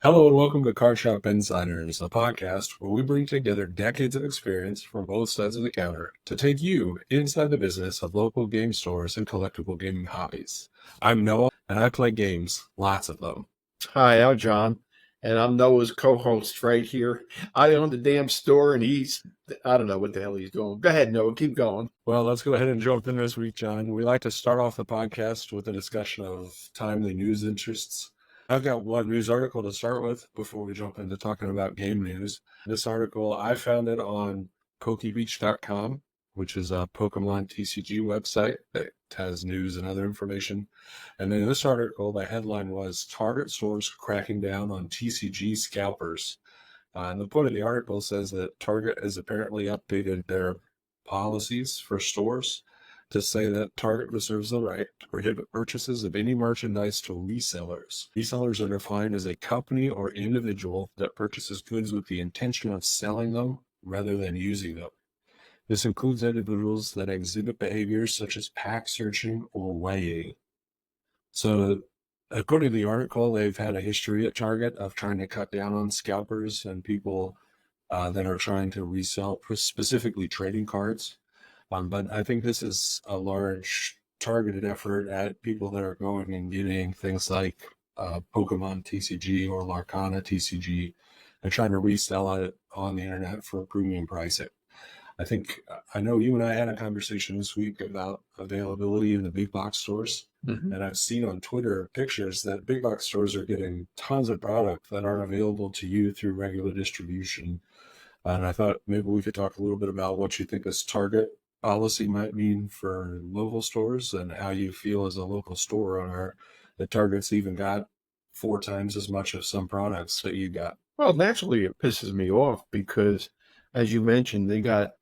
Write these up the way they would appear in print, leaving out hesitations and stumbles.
Hello and welcome to Card Shop Insiders, a podcast where we bring together decades of experience from both sides of the counter to take you inside the business of local game stores and collectible gaming hobbies. I'm Noah, and I play games, lots of them. Hi, I'm John, and I'm Noah's co-host right here. I own the damn store, and I don't know what the hell he's doing. Go ahead, Noah, keep going. Well, let's go ahead and jump in this week, John. We like to start off the podcast with a discussion of timely news interests. I've got one news article to start with before we jump into talking about game news. This article, I found it on PokeBeach.com, which is a Pokemon TCG website that has news and other information. And in this article, the headline was Target Stores Cracking Down on TCG Scalpers. And the point of the article says that Target has apparently updated their policies for stores to say that Target reserves the right to prohibit purchases of any merchandise to resellers. Resellers are defined as a company or individual that purchases goods with the intention of selling them rather than using them. This includes individuals that exhibit behaviors such as pack searching or weighing. So, according to the article, they've had a history at Target of trying to cut down on scalpers and people that are trying to resell specifically trading cards. But I think this is a large targeted effort at people that are going and getting things like Pokemon TCG or Lorcana TCG and trying to resell it on the internet for premium pricing. I know you and I had a conversation this week about availability in the big box stores. Mm-hmm. And I've seen on Twitter pictures that big box stores are getting tons of product that aren't available to you through regular distribution. And I thought maybe we could talk a little bit about what you think this Target policy might mean for local stores and how you feel as a local store owner that Target's even got 4 times as much of some products that you got. Well, naturally, it pisses me off because, as you mentioned, they got,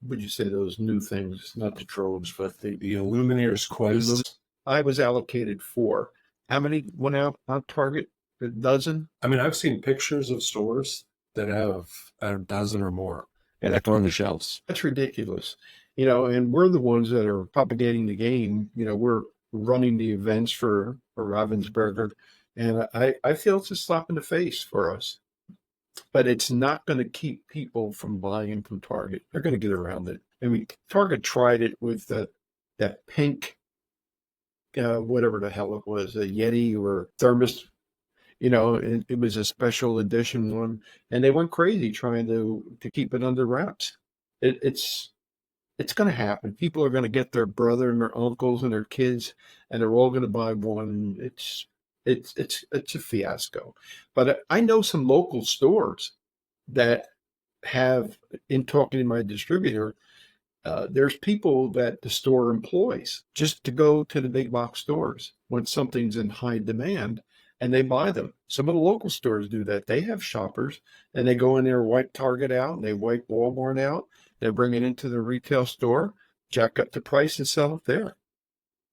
would you say those new things, not the troves, but the Illuminator's Quest. I was allocated 4. How many went out on Target? A dozen? I mean, I've seen pictures of stores that have a dozen or more. And that's on the shelves. That's ridiculous. And we're the ones that are propagating the game. We're running the events for Ravensburger. And I feel it's a slap in the face for us. But it's not going to keep people from buying from Target. They're going to get around it. I mean, Target tried it with that pink, whatever the hell it was, a Yeti or thermos. It was a special edition one, and they went crazy trying to keep it under wraps. It's going to happen. People are going to get their brother and their uncles and their kids, and they're all going to buy one. It's a fiasco. But I know some local stores that have, in talking to my distributor, there's people that the store employs just to go to the big box stores when something's in high demand. And they buy them. Some of the local stores do that. They have shoppers, and they go in there, wipe Target out, and they wipe Walmart out. They bring it into the retail store, jack up the price, and sell it there.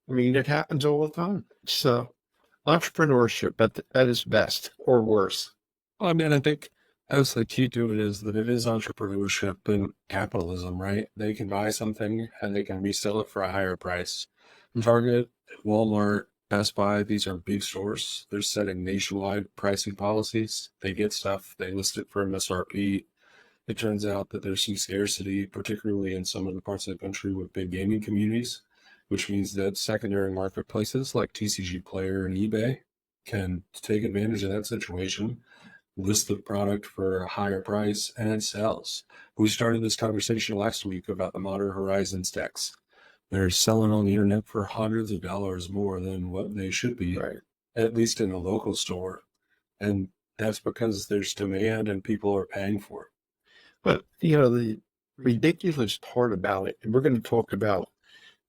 I mean, it happens all the time. It's entrepreneurship at its best, or worse. Well, I mean, I think that's the key to it is that it is entrepreneurship and capitalism, right? They can buy something, and they can resell it for a higher price. Target, Walmart, Best Buy, these are big stores. They're setting nationwide pricing policies. They get stuff, they list it for MSRP. It turns out that there's some scarcity, particularly in some of the parts of the country with big gaming communities, which means that secondary marketplaces like TCG Player and eBay can take advantage of that situation, list the product for a higher price, and it sells. We started this conversation last week about the Modern Horizons decks. They're selling on the internet for hundreds of dollars more than what they should be, Right. At least in a local store. And that's because there's demand and people are paying for it. But, the ridiculous part about it, and we're going to talk about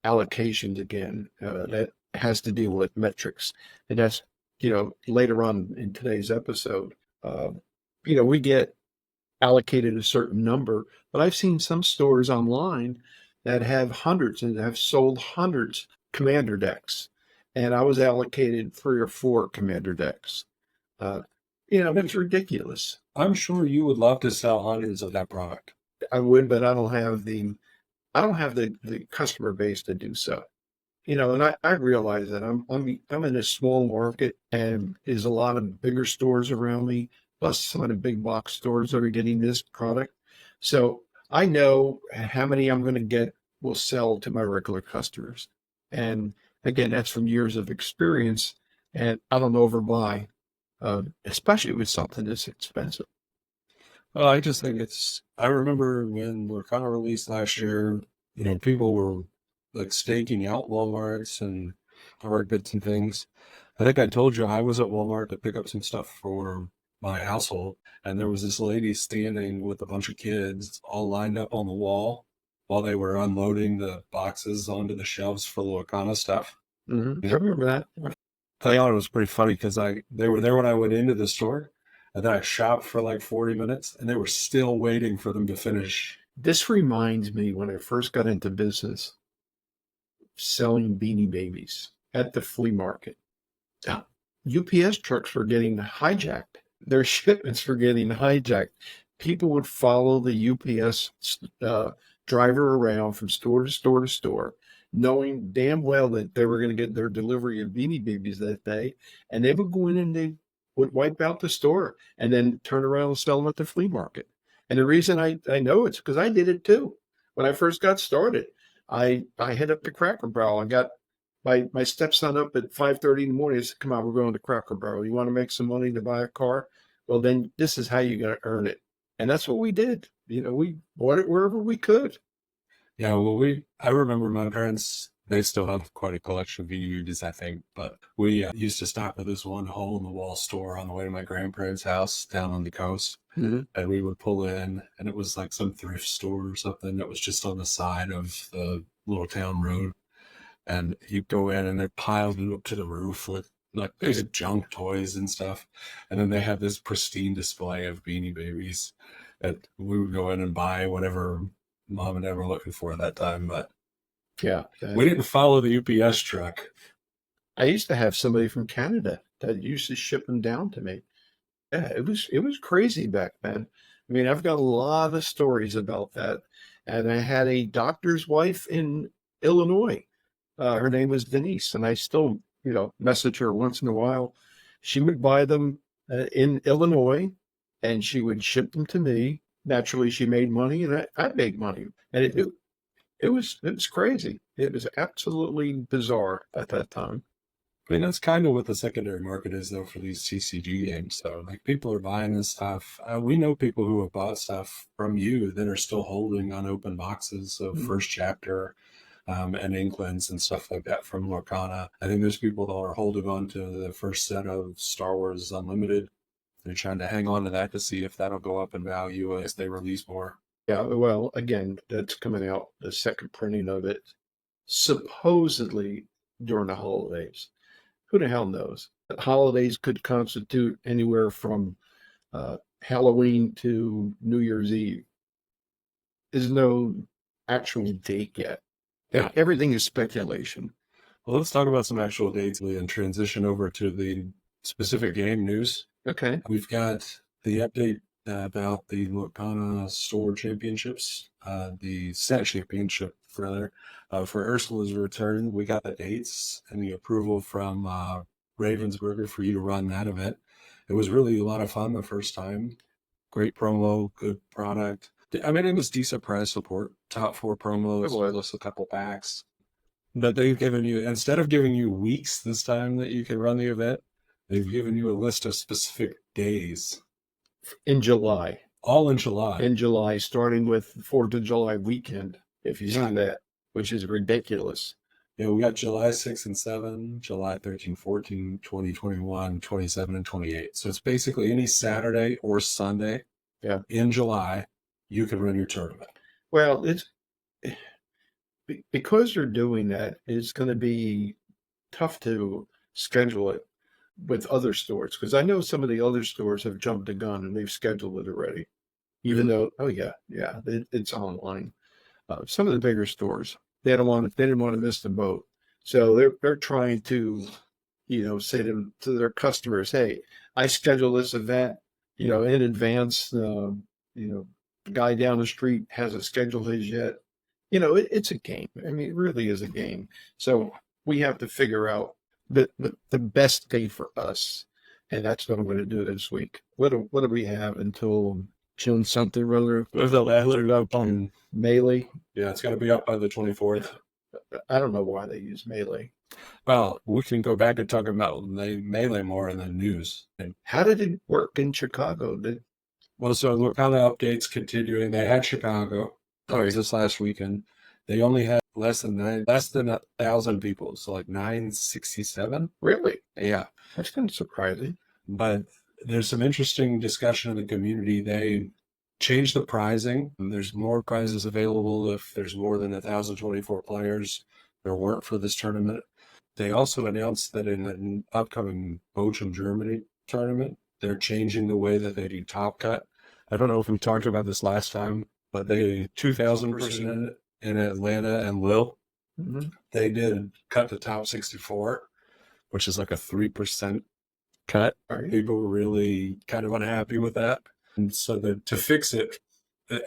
allocations again, that has to deal with metrics. And that's, later on in today's episode, we get allocated a certain number, but I've seen some stores online that have hundreds and have sold hundreds commander decks. And I was allocated 3 or 4 commander decks. It's ridiculous. I'm sure you would love to sell hundreds of that product. I would, but I don't have the customer base to do so. And I realize that I'm in a small market, and there's a lot of bigger stores around me, plus some of the big box stores that are getting this product. So I know how many I'm going to get will sell to my regular customers. And again, that's from years of experience, and I don't overbuy, especially with something this expensive. Well, I just think I remember when Lurkana released last year, people were like staking out Walmarts and Targets and things. I think I told you I was at Walmart to pick up some stuff for my household, and there was this lady standing with a bunch of kids all lined up on the wall while they were unloading the boxes onto the shelves for the Lorcana stuff. I remember that. I thought it was pretty funny because they were there when I went into the store, and then I shopped for like 40 minutes, and they were still waiting for them to finish. This reminds me when I first got into business selling Beanie Babies at the flea market. Now, UPS trucks were getting hijacked. Their shipments were getting hijacked. People would follow the UPS driver around from store to store to store, knowing damn well that they were going to get their delivery of Beanie Babies that day. And they would go in and they would wipe out the store and then turn around and sell them at the flea market. And the reason I know it's because I did it too. When I first got started, I hit up the Cracker Barrel. I got my stepson up at 5:30 in the morning. He said, "Come on, we're going to Cracker Barrel. You want to make some money to buy a car? Well, then this is how you're going to earn it." And that's what we did. We bought it wherever we could. Yeah, well, I remember my parents, they still have quite a collection of VDs, I think, but we used to stop at this one hole in the wall store on the way to my grandparents' house down on the coast. Mhm. And we would pull in, and it was like some thrift store or something that was just on the side of the little town road. And you go in, and they're piled up to the roof with like there's junk toys and stuff. And then they have this pristine display of Beanie Babies that we would go in and buy whatever mom and dad were looking for at that time. But Yeah. we didn't follow the UPS truck. I used to have somebody from Canada that used to ship them down to me. Yeah, it was crazy back then. I mean, I've got a lot of stories about that. And I had a doctor's wife in Illinois. Her name was Denise, and I still, message her once in a while. She would buy them in Illinois, and she would ship them to me. Naturally, she made money, and I made money. And it was crazy. It was absolutely bizarre at that time. I mean, that's kind of what the secondary market is, though, for these CCG games. So, like, people are buying this stuff. We know people who have bought stuff from you that are still holding unopened boxes of Mhm. First Chapter and Inklings and stuff like that from Lorcana. I think there's people that are holding on to the first set of Star Wars Unlimited. They're trying to hang on to that to see if that'll go up in value as they release more. Yeah, well, again, that's coming out, the second printing of it, supposedly during the holidays. Who the hell knows? Holidays could constitute anywhere from Halloween to New Year's Eve. There's no actual date yet. Yeah. Everything is speculation. Well, let's talk about some actual dates and transition over to the specific game news. Okay. We've got the update about the Lurkana Store Championships, the Set Championship, rather, for Ursula's return. We got the dates and the approval from Ravensburger for you to run that event. It was really a lot of fun the first time. Great promo, good product. I mean, it was decent price support. Top 4 promos, plus a couple packs. But they've given you, instead of giving you weeks this time that you can run the event, they've given you a list of specific days. In July. All in July. In July, starting with 4th of July weekend, if you see that, which is ridiculous. Yeah, we got July 6 and 7, July 13, 14, 20, 21, 27, and 28. So it's basically any Saturday or Sunday in July, you can run your tournament. Well, it's because they're doing that, it's going to be tough to schedule it with other stores, because I know some of the other stores have jumped the gun and they've scheduled it already, even though, it's online. Some of the bigger stores, they didn't want to miss the boat, so they're trying to, say to their customers, "Hey, I schedule this event, in advance. The guy down the street hasn't scheduled his yet." It's a game. I mean, it really is a game. So we have to figure out the best day for us. And that's what I'm going to do this week. What do we have until June something, rather? Up on Melee? Yeah, it's got to be up by the 24th. I don't know why they use Melee. Well, we can go back and talk about Melee more in the news. How did it work in Chicago? Well, so Lurkana updates continuing. They had Chicago. Oh, this last weekend. They only had less than 1,000 people, so like 967. Really? Yeah, That's kind of surprising. but there's some interesting discussion in the community. They changed the pricing. There's more prizes available if there's more than 1,024 players. There weren't for this tournament. They also announced that in an upcoming Bochum, Germany tournament, they're changing the way that they do top cut. I don't know if we talked about this last time, but they 2,000% in Atlanta and Lille. Mm-hmm. They did cut the top 64, which is like a 3% cut. People were really kind of unhappy with that. And so to fix it,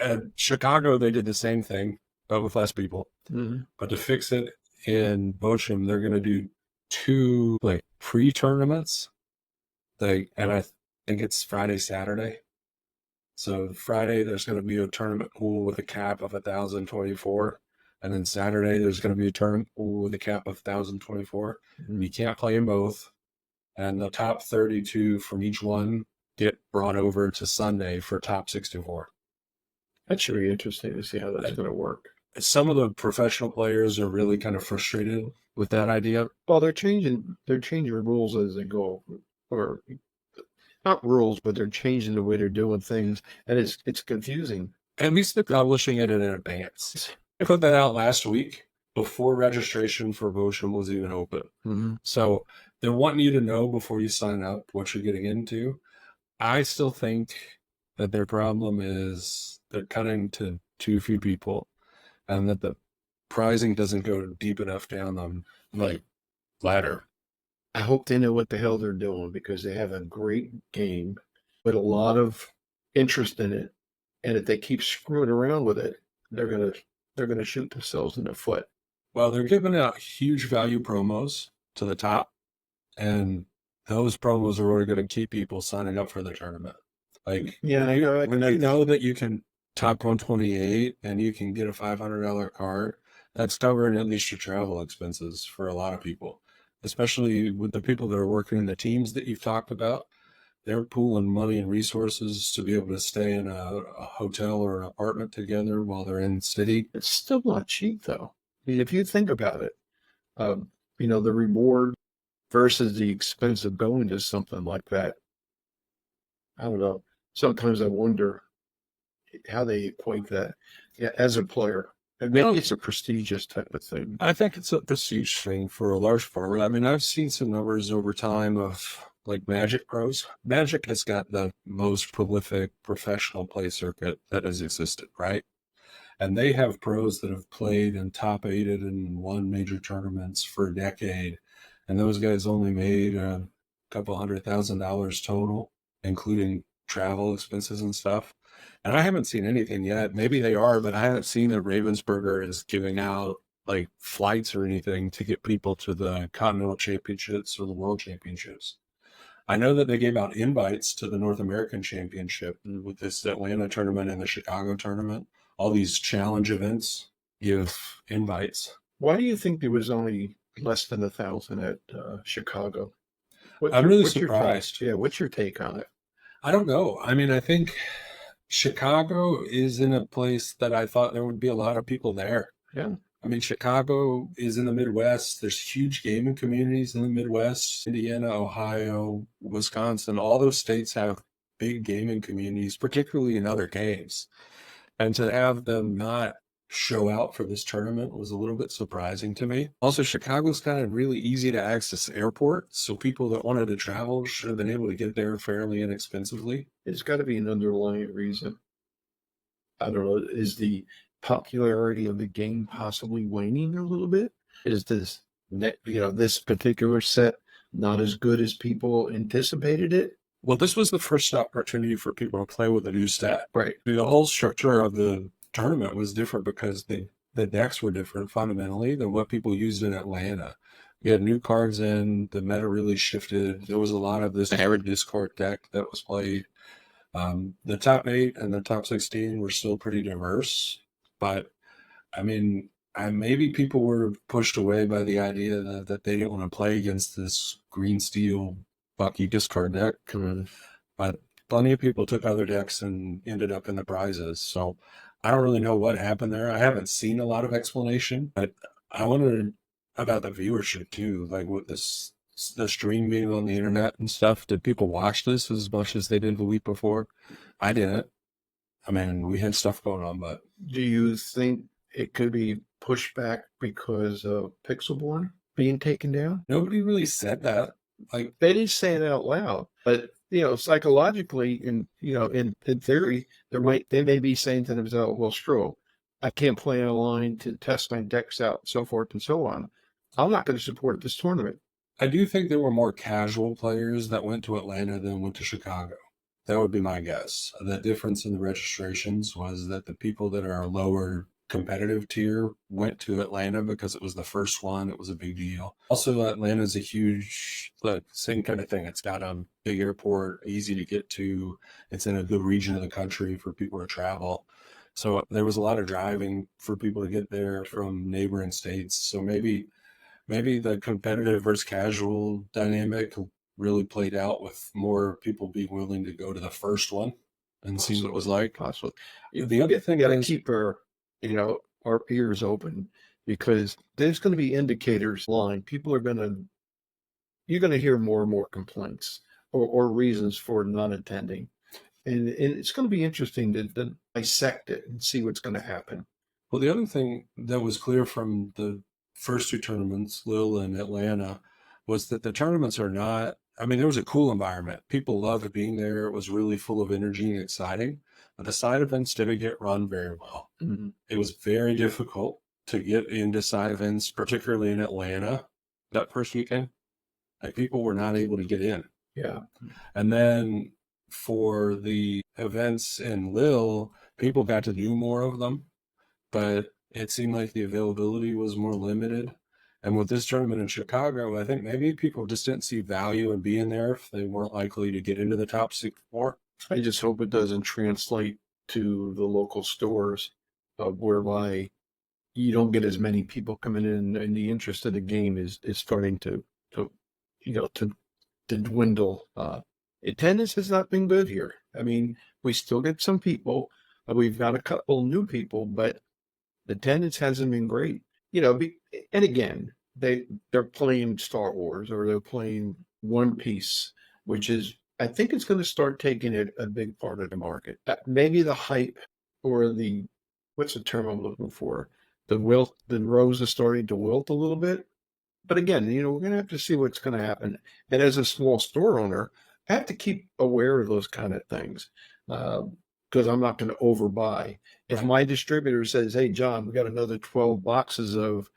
at Chicago, they did the same thing, but with less people. Mm-hmm. But to fix it in Bochum, they're going to do 2 like pre-tournaments. And I think it's Friday, Saturday. So Friday, there's going to be a tournament pool with a cap of 1,024. And then Saturday, there's going to be a tournament pool with a cap of 1,024. And you can't play them both. And the top 32 from each one get brought over to Sunday for top 64. That should be interesting to see how that's going to work. Some of the professional players are really kind of frustrated with that idea. Well, they're changing rules as they go, or not rules, but they're changing the way they're doing things, and it's confusing. At least they're publishing it in advance. I put that out last week before registration for Bochum was even open. Mm-hmm. So they're wanting you to know before you sign up what you're getting into. I still think that their problem is they're cutting to too few people, and that the pricing doesn't go deep enough down the ladder. I hope they know what the hell they're doing, because they have a great game with a lot of interest in it, and if they keep screwing around with it, they're gonna shoot themselves in the foot. Well, they're giving out huge value promos to the top, and those promos are really going to keep people signing up for the tournament. Like, yeah, when they know that you can top 128 and you can get a $500 card, that's covering at least your travel expenses for a lot of people, especially with the people that are working in the teams that you've talked about. They're pooling money and resources to be able to stay in a hotel or an apartment together while they're in city. It's still not cheap, though. I mean, if you think about it, the reward versus the expense of going to something like that. I don't know. Sometimes I wonder how they equate that. Yeah, as a player. Maybe it's a prestigious type of thing. I think it's a prestige thing for a large part. I mean, I've seen some numbers over time of like Magic pros. Magic has got the most prolific professional play circuit that has existed, right? And they have pros that have played and top eighted and won major tournaments for a decade. And those guys only made a couple $100,000 total, including travel expenses and stuff. And I haven't seen anything yet. Maybe they are, but I haven't seen that Ravensburger is giving out like flights or anything to get people to the Continental Championships or the World Championships. I know that they gave out invites to the North American Championship with this Atlanta tournament and the Chicago tournament. All these challenge events give invites. Why do you think there was only less than 1,000 at Chicago? I'm really surprised. What's your take on it? I don't know. I mean, I think Chicago is in a place that I thought there would be a lot of people there. Yeah. I mean, Chicago is in the Midwest. There's huge gaming communities in the Midwest. Indiana, Ohio, Wisconsin, all those states have big gaming communities, particularly in other games. And to have them not show out for this tournament was a little bit surprising to me. Also, Chicago's got a really easy to access airport, so people that wanted to travel should have been able to get there fairly inexpensively. It's got to be an underlying reason. I don't know. Is the popularity of the game possibly waning a little bit? Is this particular set not as good as people anticipated it? Well, this was the first opportunity for people to play with a new set. Right. The whole structure of the tournament was different because the decks were different fundamentally than what people used in Atlanta. You had new cards in, the meta really shifted. There was a lot of this average Discord deck that was played. The top 8 and the top 16 were still pretty diverse, but I mean, maybe people were pushed away by the idea that they didn't want to play against this green steel Bucky discard deck. But plenty of people took other decks and ended up in the prizes. So I don't really know what happened there. I haven't seen a lot of explanation, but I wondered about the viewership too. Like with this, the stream being on the internet and stuff, did people watch this as much as they did the week before? I didn't. I mean, we had stuff going on, but Do you think it could be pushed back because of Pixelborn being taken down? nobody really said that. Like, They didn't say it out loud, but psychologically, in theory, they may be saying to themselves, "Well, screw, I can't play online to test my decks out, so forth and so on. I'm not going to support this tournament." I do think there were more casual players that went to Atlanta than went to Chicago. That would be my guess. The difference in the registrations was that the people that are lower competitive tier went to Atlanta because it was the first one. It was a big deal. Also, Atlanta's a huge, same kind of thing. It's got a big airport, easy to get to. It's in a good region of the country for people to travel. So there was a lot of driving for people to get there from neighboring states. So maybe the competitive versus casual dynamic really played out with more people being willing to go to the first one and see what it was like. Possibly. The other thing Got to is, keep our ears open, because there's going to be indicators line. You're going to hear more and more complaints or reasons for not attending. And it's going to be interesting to dissect it and see what's going to happen. well, the other thing that was clear from the first 2 tournaments, Lille and Atlanta, was that the tournaments are not, I mean, there was a cool environment. People loved being there. It was really full of energy and exciting. But the side events didn't get run very well. Mm-hmm. It was very difficult to get into side events, particularly in Atlanta that first weekend. Like, people were not able to get in. Yeah. And then for the events in Lille, people got to do more of them, but it seemed like the availability was more limited. And with this tournament in Chicago, I think maybe people just didn't see value in being there if they weren't likely to get into the top 4. I just hope it doesn't translate to the local stores, whereby you don't get as many people coming in, and the interest of the game is starting to dwindle. Attendance has not been good here. I mean, we still get some people. We've got a couple new people, but the attendance hasn't been great. And again, they're playing Star Wars, or they're playing One Piece, which is, I think it's going to start taking a big part of the market. Maybe the hype, or what's the term I'm looking for? The rose is starting to wilt a little bit. But again, we're going to have to see what's going to happen. And as a small store owner, I have to keep aware of those kind of things, because I'm not going to overbuy. If my distributor says, "Hey, John, we got another 12 boxes of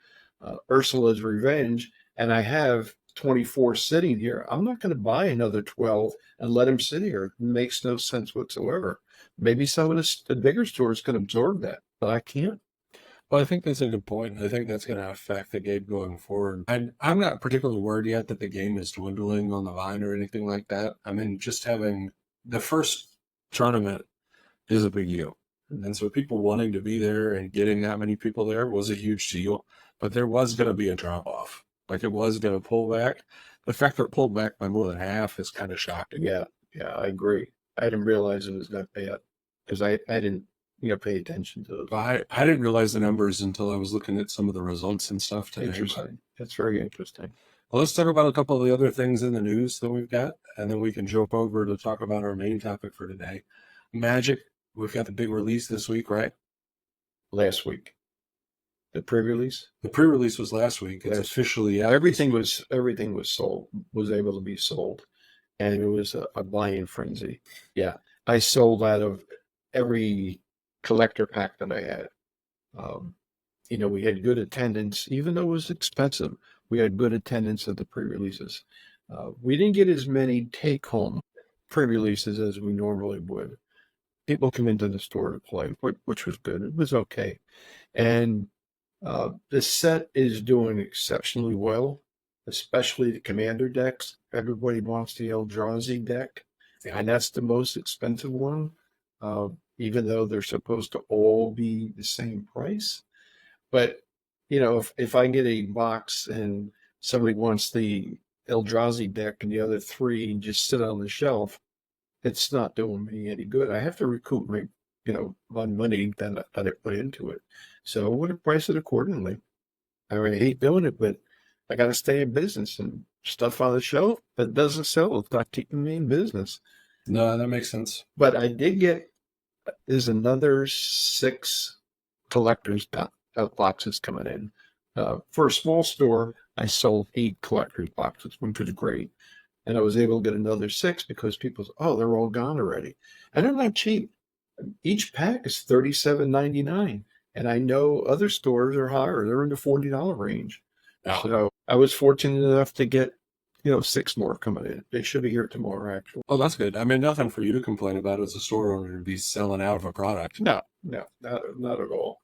Ursula's Revenge, and I have 24 sitting here," I'm not going to buy another 12 and let them sit here. It makes no sense whatsoever. Maybe some of the bigger stores can absorb that, but I can't. Well, I think that's a good point. I think that's going to affect the game going forward. I'm not particularly worried yet that the game is dwindling on the vine or anything like that. I mean, just having the first tournament is a big deal. And so people wanting to be there and getting that many people there was a huge deal. But there was going to be a drop off. Like, it was going to pull back. The fact that it pulled back by more than half is kind of shocking. Yeah, I agree. I didn't realize it was that bad, because I didn't pay attention to it. I didn't realize the numbers until I was looking at some of the results and stuff today. Interesting. That's very interesting. Well, let's talk about a couple of the other things in the news that we've got, and then we can jump over to talk about our main topic for today. Magic, we've got the big release this week, right? Last week. The pre-release? The pre-release was last week. It's officially out. Everything was sold, was able to be sold. And it was a buying frenzy. Yeah. I sold out of every collector pack that I had. We had good attendance, even though it was expensive. We had good attendance at the pre-releases. We didn't get as many take-home pre-releases as we normally would. People come into the store to play, which was good. It was okay. And the set is doing exceptionally well. especially the commander decks. Everybody wants the Eldrazi deck, and that's the most expensive one, even though they're supposed to all be the same price. But, if I get a box and somebody wants the Eldrazi deck and the other three just sit on the shelf, it's not doing me any good. I have to recoup my money that I put into it. So I would price it accordingly. I mean, I hate doing it, but I got to stay in business, and stuff on the shelf that doesn't sell. It's not keeping me in business. No, that makes sense. But I did get, there's another 6 collector's boxes coming in. For a small store, I sold 8 collector's boxes, which was great. And I was able to get another 6 because people said, oh, they're all gone already. And they're not cheap. Each pack is $37.99. And I know other stores are higher. They're in the $40 range. Oh. So I was fortunate enough to get, 6 more coming in. They should be here tomorrow, actually. Oh, that's good. I mean, nothing for you to complain about as a store owner to be selling out of a product. No, not at all.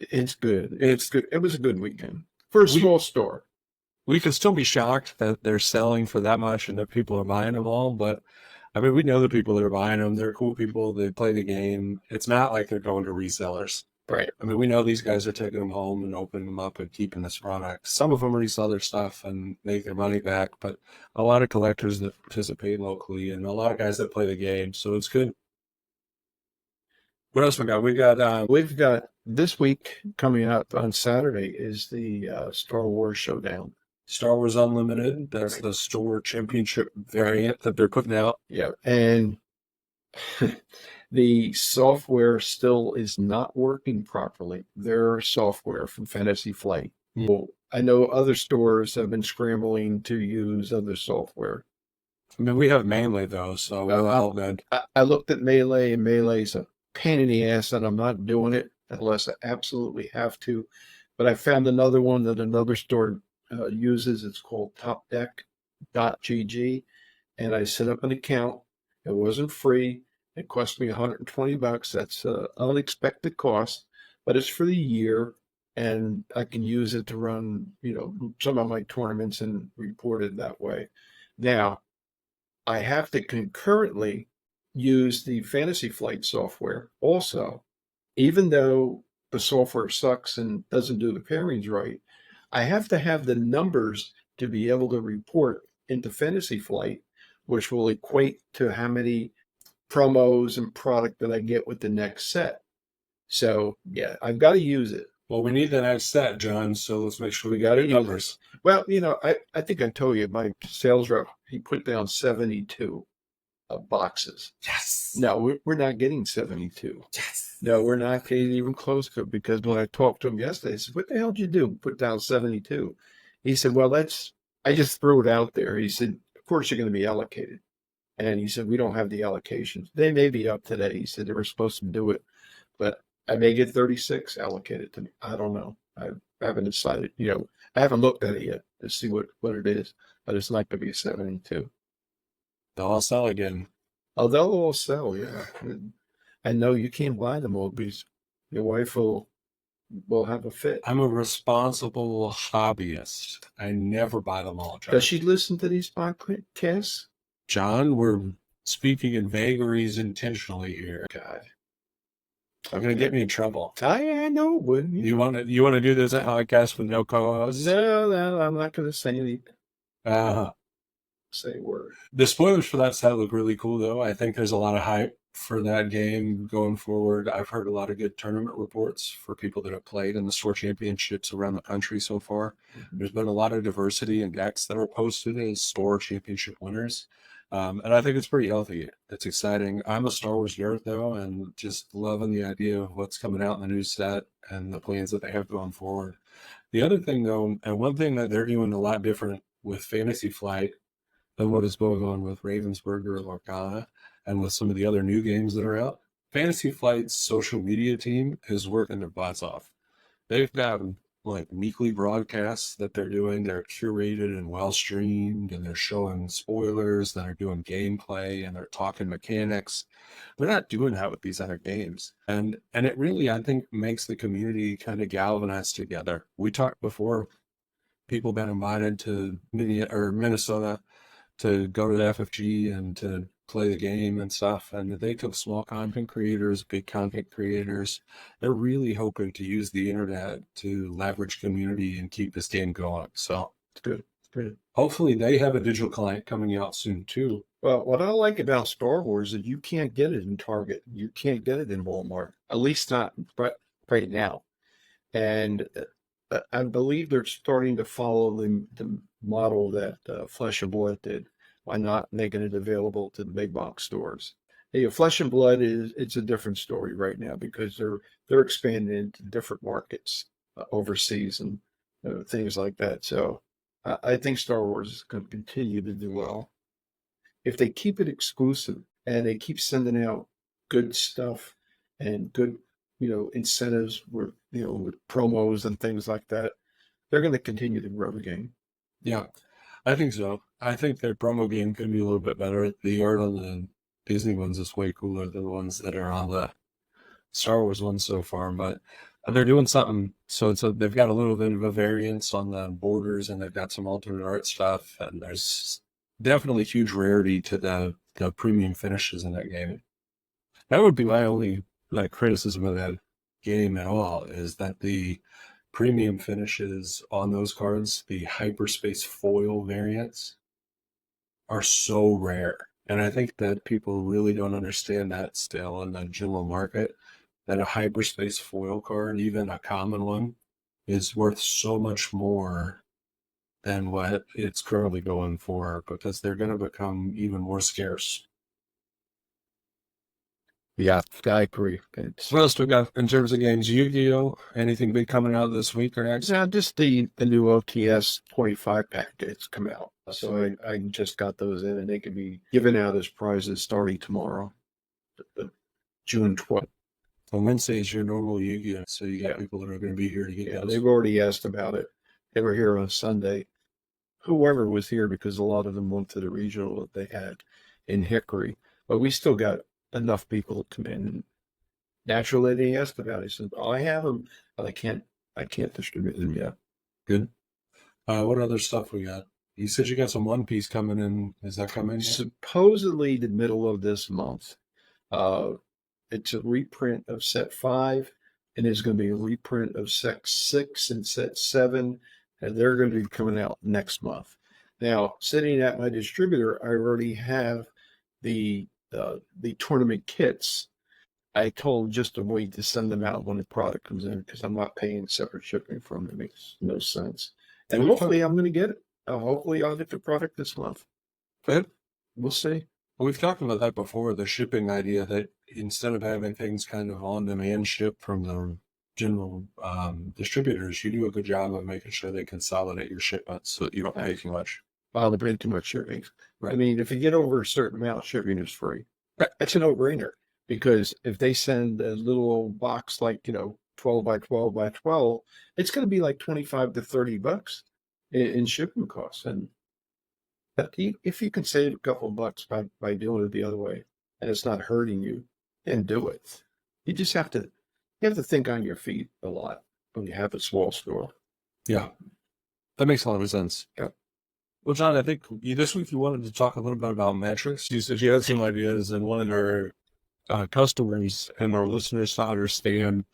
It's good. It's good. It was a good weekend for a small store. We could still be shocked that they're selling for that much and that people are buying them all, but I mean, we know the people that are buying them. They're cool people. They play the game. It's not like they're going to resellers. Right. I mean, we know these guys are taking them home and opening them up and keeping this product. Some of them resell their stuff and make their money back, but a lot of collectors that participate locally and a lot of guys that play the game. So it's good. What else we got? We've got this week coming up on Saturday is the Star Wars Showdown. Star Wars Unlimited. That's the store championship variant that they're putting out. Yeah. And the software still is not working properly. Their software from Fantasy Flight. Well, I know other stores have been scrambling to use other software. I mean, we have Melee, though, so we're all good. I looked at Melee, and Melee's a pain in the ass, and I'm not doing it unless I absolutely have to. But I found another one that another store uses. It's called topdeck.gg, and I set up an account. It wasn't free. It cost me $120. That's an unexpected cost, but it's for the year, and I can use it to run, some of my tournaments and report it that way. Now, I have to concurrently use the Fantasy Flight software also, even though the software sucks and doesn't do the pairings right. I have to have the numbers to be able to report into Fantasy Flight, which will equate to how many promos and product that I get with the next set. So, yeah, I've got to use it. Well, we need the next set, John, so let's make sure we got our numbers. Well, I think I told you, my sales rep, he put down 72 boxes. Yes. No, we're not getting 72. Yes. No, we're not getting even close to it, because when I talked to him yesterday, I said, what the hell did you do? Put down 72. He said, well, I just threw it out there. He said, of course you're going to be allocated. And he said, we don't have the allocations. They may be up today. He said they were supposed to do it, but I may get 36 allocated to me. I don't know. I haven't decided. I haven't looked at it yet to see what it is, but it's not going to be 72. They'll all sell again. Oh, they'll all sell, yeah. I know you can't buy them all because your wife will have a fit. I'm a responsible hobbyist. I never buy them all, John. Does she listen to these podcasts? John, we're speaking in vagaries intentionally here. God. I'm going to get me in trouble. I know, wouldn't you? You want to do this podcast with no co-hosts? No, I'm not going to say anything. Say a word. The spoilers for that set look really cool, though. I think there's a lot of hype for that game going forward. I've heard a lot of good tournament reports for people that have played in the store championships around the country so far. Mm-hmm. There's been a lot of diversity in decks that are posted as store championship winners. And I think it's pretty healthy. It's exciting. I'm a Star Wars nerd, though, and just loving the idea of what's coming out in the new set and the plans that they have going forward. The other thing, though, and one thing that they're doing a lot different with Fantasy Flight than what is going on with Ravensburger or Lorcana and with some of the other new games that are out, Fantasy Flight's social media team is working their butts off. They've got weekly broadcasts that they're doing. They're curated and well streamed, and they're showing spoilers, that are doing gameplay, and they're talking mechanics. They're not doing that with these other games. And it really, I think, makes the community kind of galvanize together. We talked before people been invited to Minnesota to go to the FFG and to play the game and stuff. And they took small content creators, big content creators. They're really hoping to use the internet to leverage community and keep this game going. So It's good. It's good. hopefully they have a digital client coming out soon too. Well, what I like about Star Wars is you can't get it in Target. You can't get it in Walmart, at least not right now. And I believe they're starting to follow the model that Flesh and Blood did. Why not making it available to the big box stores? Hey, Flesh and Blood it's a different story right now because they're expanding into different markets overseas and things like that. So I think Star Wars is going to continue to do well if they keep it exclusive and they keep sending out good stuff and good, incentives with, with promos and things like that, they're going to continue to grow the game. Yeah, I think so. I think their promo game could be a little bit better. The art on the Disney ones is way cooler than the ones that are on the Star Wars ones so far, but they're doing something. So they've got a little bit of a variance on the borders, and they've got some alternate art stuff, and there's definitely huge rarity to the premium finishes in that game. That would be my only criticism of that game at all, is that the premium finishes on those cards, the hyperspace foil variants, are so rare. And I think that people really don't understand that still in the general market, that a hyperspace foil card, even a common one, is worth so much more than what it's currently going for, because they're going to become even more scarce. Yeah, I agree. What else do we got in terms of games? Yu-Gi-Oh! Anything big coming out this week or next? Yeah, just the new OTS 25 packets come out. So I just got those in, and they can be given out as prizes starting tomorrow, June 12th. On Wednesday is your normal Yu-Gi-Oh! So you got people that are going to be here to get those. They've already asked about it. They were here on Sunday. Whoever was here, because a lot of them went to the regional that they had in Hickory. But we still got enough people to come in. And naturally, they asked about it. I said, I have them, but I can't distribute them yet. Good. What other stuff we got? You said you got some One Piece coming in. Is that coming? Supposedly the middle of this month. It's a reprint of set 5, and there's going to be a reprint of set 6 and set 7, and they're going to be coming out next month. Now, sitting at my distributor, I already have the tournament kits. I told just to wait to send them out when the product comes in, because I'm not paying separate shipping for them. It makes no sense. And hopefully I'm going to get it. Hopefully I'll get the product this month. Good. We'll see. Well, we've talked about that before, the shipping idea, that instead of having things kind of on demand ship from the general distributors, you do a good job of making sure they consolidate your shipments so that you don't pay too much. Well, they pay too much shipping. Right. I mean, if you get over a certain amount, shipping is free. That's a no-brainer, because if they send a little old box like 12 by 12 by 12, it's going to be like $25 to $30 in shipping costs. And if you can save a couple of bucks by doing it the other way, and it's not hurting you, then do it. You just have to think on your feet a lot when you have a small store. Yeah, that makes a lot of sense. Yeah. Well, John, I think this week you wanted to talk a little bit about metrics. You said you had some ideas, and wanted our customers and our listeners to understand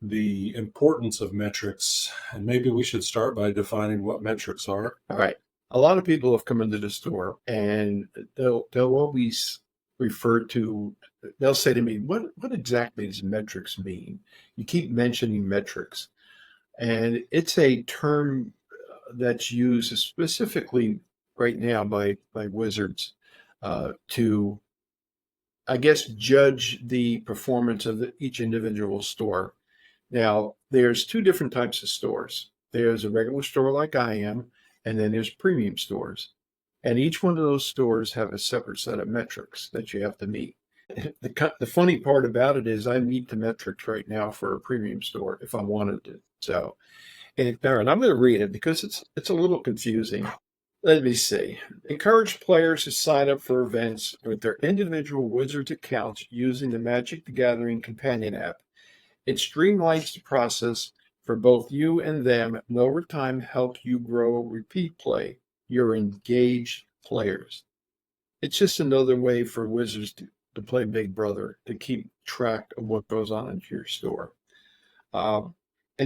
the importance of metrics. And maybe we should start by defining what metrics are. All right. A lot of people have come into the store, and they'll always they'll say to me, what exactly does metrics mean? You keep mentioning metrics. And it's a term that's used specifically right now by wizards to, I guess, judge the performance of each individual store. Now, there's 2 different types of stores. There's a regular store like I am, and then there's premium stores. And each one of those stores have a separate set of metrics that you have to meet. The funny part about it is I meet the metrics right now for a premium store if I wanted to. So, and I'm going to read it because it's a little confusing. Let me see. Encourage players to sign up for events with their individual Wizards accounts using the Magic the Gathering companion app. It streamlines the process For both you and them, and over time help you grow repeat play. You're engaged players. It's just another way for Wizards to play Big Brother, to keep track of what goes on in your store. And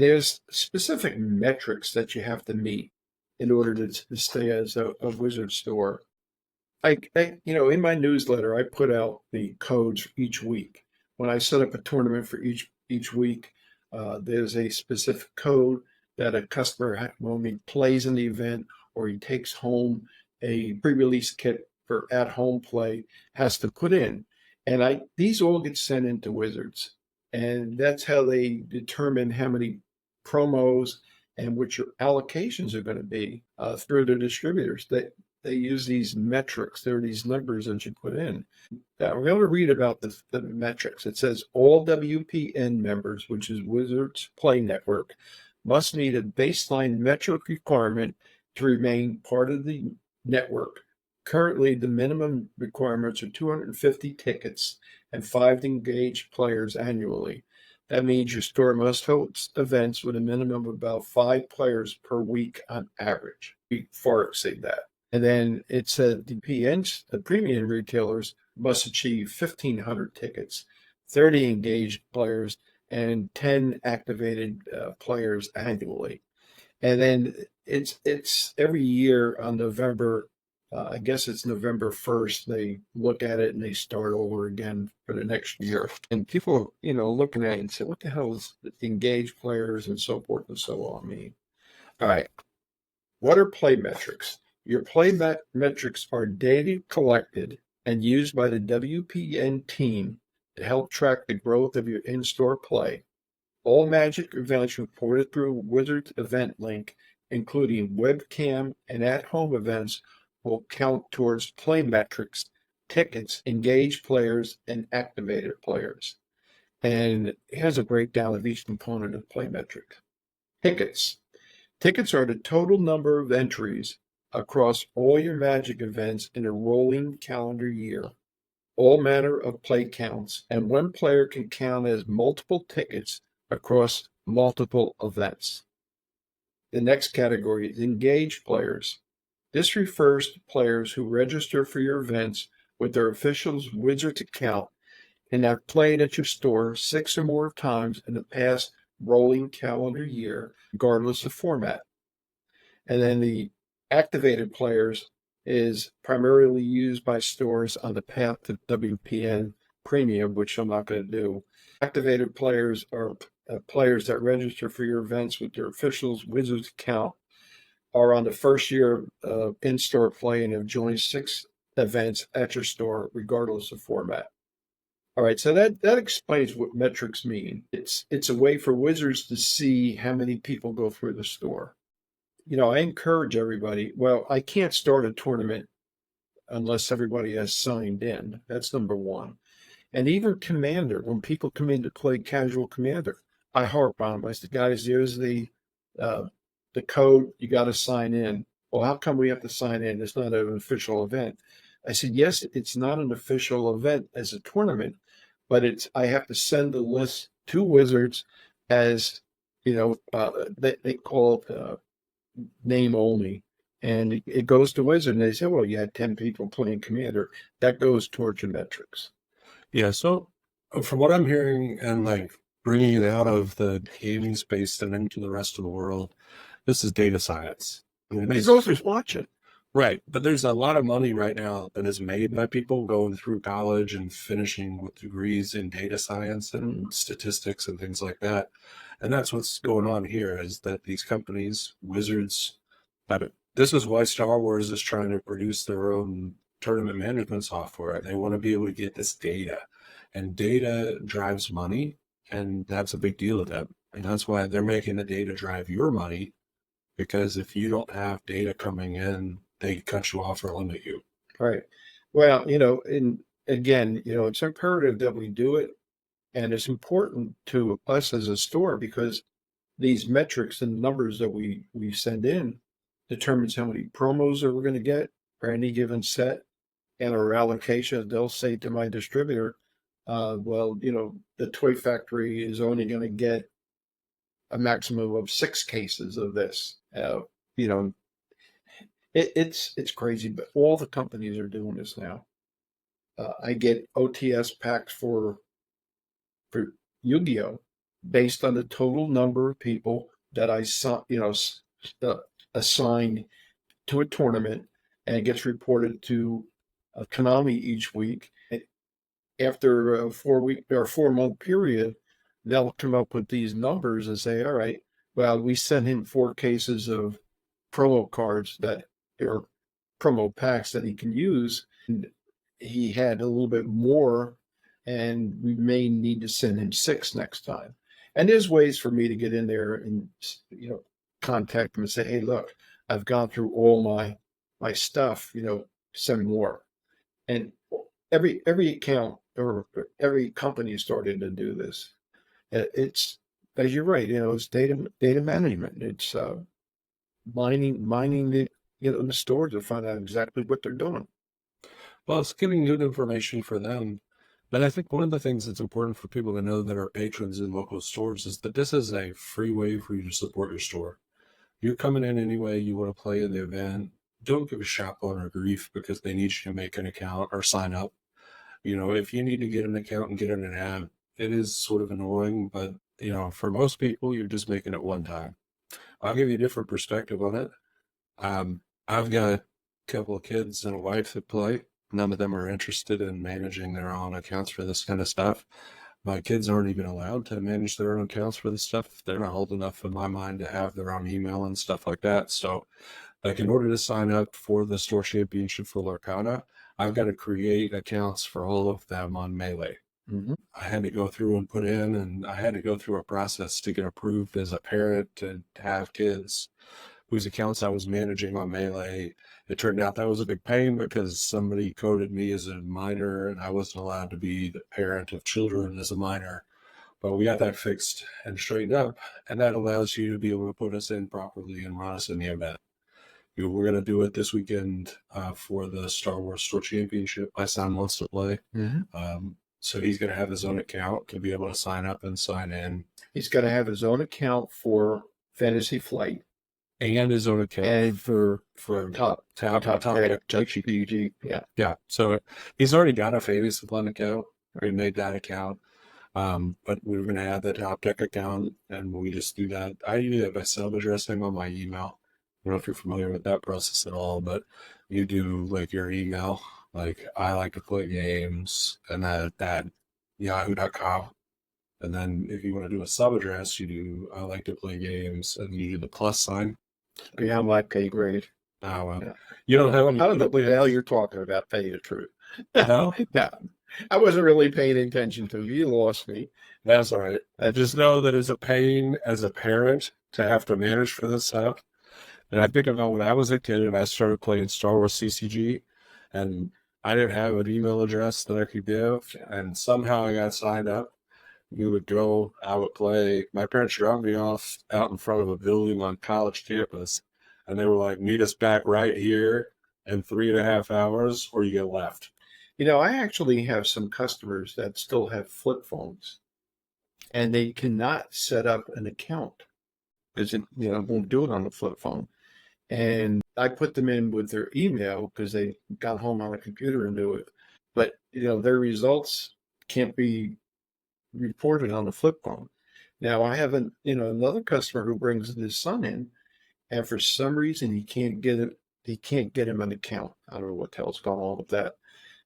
there's specific metrics that you have to meet in order to stay as a Wizard store. In my newsletter, I put out the codes each week. When I set up a tournament for each week, there's a specific code that a customer, when he plays in the event or he takes home a pre-release kit for at-home play, has to put in. And these all get sent into Wizards. And that's how they determine how many promos and what your allocations are going to be through the distributors. They use these metrics. There are these numbers that you put in. Now, we're going to read about the metrics. It says all WPN members, which is Wizards Play Network, must meet a baseline metric requirement to remain part of the network. Currently, the minimum requirements are 250 tickets and 5 engaged players annually. That means your store must host events with a minimum of about 5 players per week on average. We far exceed that. And then it said the premium retailers must achieve 1,500 tickets, 30 engaged players, and 10 activated players annually. And then it's every year on November. I guess it's November 1st. They look at it and they start over again for the next year. And people, looking at it and say, "What the hell is engaged players and so forth and so on mean?" All right. What are play metrics? Your play metrics are data collected and used by the WPN team to help track the growth of your in-store play. All Magic events reported through Wizards event link, including webcam and at-home events, will count towards play metrics, tickets, engaged players, and activated players. And here's a breakdown of each component of play metric. Tickets. Tickets are the total number of entries across all your Magic events in a rolling calendar year. All manner of play counts, and one player can count as multiple tickets across multiple events. The next category is engaged players. This refers to players who register for your events with their official Wizards account and have played at your store 6 or more times in the past rolling calendar year, regardless of format. And then the activated players is primarily used by stores on the path to WPN Premium, which I'm not going to do. Activated players are players that register for your events with their official Wizards account, are on the first year of in-store play and have joined 6 events at your store, regardless of format. All right, so that explains what metrics mean. It's a way for Wizards to see how many people go through the store. I encourage everybody. Well, I can't start a tournament unless everybody has signed in. That's number one. And even Commander, when people come in to play casual Commander, I harp on them. I said, guys, here's the code. You got to sign in. Well, how come we have to sign in? It's not an official event. I said, yes, it's not an official event as a tournament, but I have to send the list to Wizards as, they call it name only. And it goes to Wizard, and they say, well, you had 10 people playing Commander. That goes towards your metrics. Yeah, so from what I'm hearing and bringing it out of the gaming space and into the rest of the world, this is data science. These authors watch it. Right, but there's a lot of money right now that is made by people going through college and finishing with degrees in data science and statistics and things like that. And that's what's going on here, is that these companies, Wizards, this is why Star Wars is trying to produce their own tournament management software. They want to be able to get this data, and data drives money, and that's a big deal to them. And that's why they're making the data drive your money, because if you don't have data coming in, they cut you off or limit you. Right. Well, and again, it's imperative that we do it. And it's important to us as a store because these metrics and numbers that we send in determines how many promos that we're going to get for any given set. And our allocation, they'll say to my distributor, the Toy Factory is only going to get a maximum of 6 cases of this. You know, it's crazy, but all the companies are doing this now. I get OTS packs for Yu-Gi-Oh based on the total number of people that assign to a tournament, and it gets reported to Konami each week. After a 4-week or 4-month period, they'll come up with these numbers and say, all right, well, we sent him 4 cases of promo cards that are promo packs that he can use. And he had a little bit more, and we may need to send him 6 next time. And there's ways for me to get in there and, contact him and say, hey, look, I've gone through all my stuff, send more. And every account or every company started to do this. It's, as you're right, it's data management. It's mining the stores to find out exactly what they're doing. Well, it's giving good information for them. But I think one of the things that's important for people to know that are patrons in local stores is that this is a free way for you to support your store. You're coming in anyway, you want to play in the event. Don't give a shop owner grief because they need you to make an account or sign up. If you need to get an account and get in an ad, it is sort of annoying, but, for most people, you're just making it one time. I'll give you a different perspective on it. I've got a couple of kids and a wife that play. None of them are interested in managing their own accounts for this kind of stuff. My kids aren't even allowed to manage their own accounts for this stuff. They're not old enough in my mind to have their own email and stuff like that. So, like, in order to sign up for the store championship for Lurkana, I've got to create accounts for all of them on Melee. Mm-hmm. I had to go through and put in, and I had to go through a process to get approved as a parent to have kids whose accounts I was managing on Melee. It turned out that was a big pain because somebody coded me as a minor, and I wasn't allowed to be the parent of children as a minor. But we got that fixed and straightened up, and that allows you to be able to put us in properly and run us in the event. We're going to do it this weekend for the Star Wars Store Championship. My son wants to play. Mm-hmm. So he's going to have his own account to be able to sign up and sign in. He's got to have his own account for Fantasy Flight. And his own account. And for top GG. Yeah. Yeah. So he's already got a Fantasy Flight account. We made that account. But we were going to add the Top Deck account, and we just do that. I usually have my sub-addressing on my email. I don't know if you're familiar with that process at all, but you do like your email, like I like to play games, and that yahoo.com. And then if you want to do a sub-address, you do I like to play games, and you do the plus sign. Yeah, I'm like pay grade. Oh, well. Yeah. You don't have any. I don't know what the hell you're talking about, tell you the truth. No? No. I wasn't really paying attention to you. You lost me. That's all right. I just know that it's a pain as a parent to have to manage for this stuff. And I think about when I was a kid and I started playing Star Wars CCG, and I didn't have an email address that I could give, and somehow I got signed up. We would go, I would play. My parents dropped me off out in front of a building on college campus, and they were like, meet us back right here in 3.5 hours, or you get left. I actually have some customers that still have flip phones, and they cannot set up an account. Won't do it on the flip phone. And I put them in with their email because they got home on a computer and do it. But, their results can't be reported on the flip phone. Now, I have another customer who brings his son in, and for some reason he can't get him an account. I don't know what the hell's going on with that.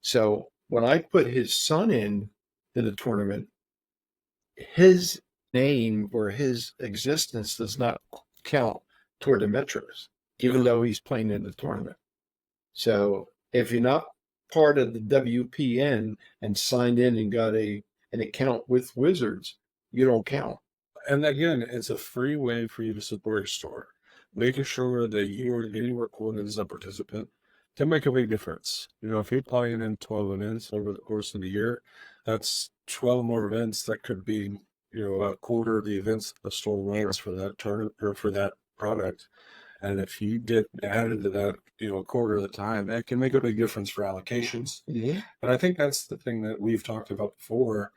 So when I put his son in to the tournament, his name or his existence does not count toward the metros, even though he's playing in the tournament. So if you're not part of the WPN and signed in and got an account with Wizards, you don't count. And again, it's a free way for you to support your store. Making sure that you are getting recorded as a participant can make a big difference. If you're playing in 12 events over the course of the year, that's 12 more events that could be, a quarter of the events the store runs for that tournament or for that product. And if you get added to that, a quarter of the time, that can make a big difference for allocations. Yeah. And I think that's the thing that we've talked about before.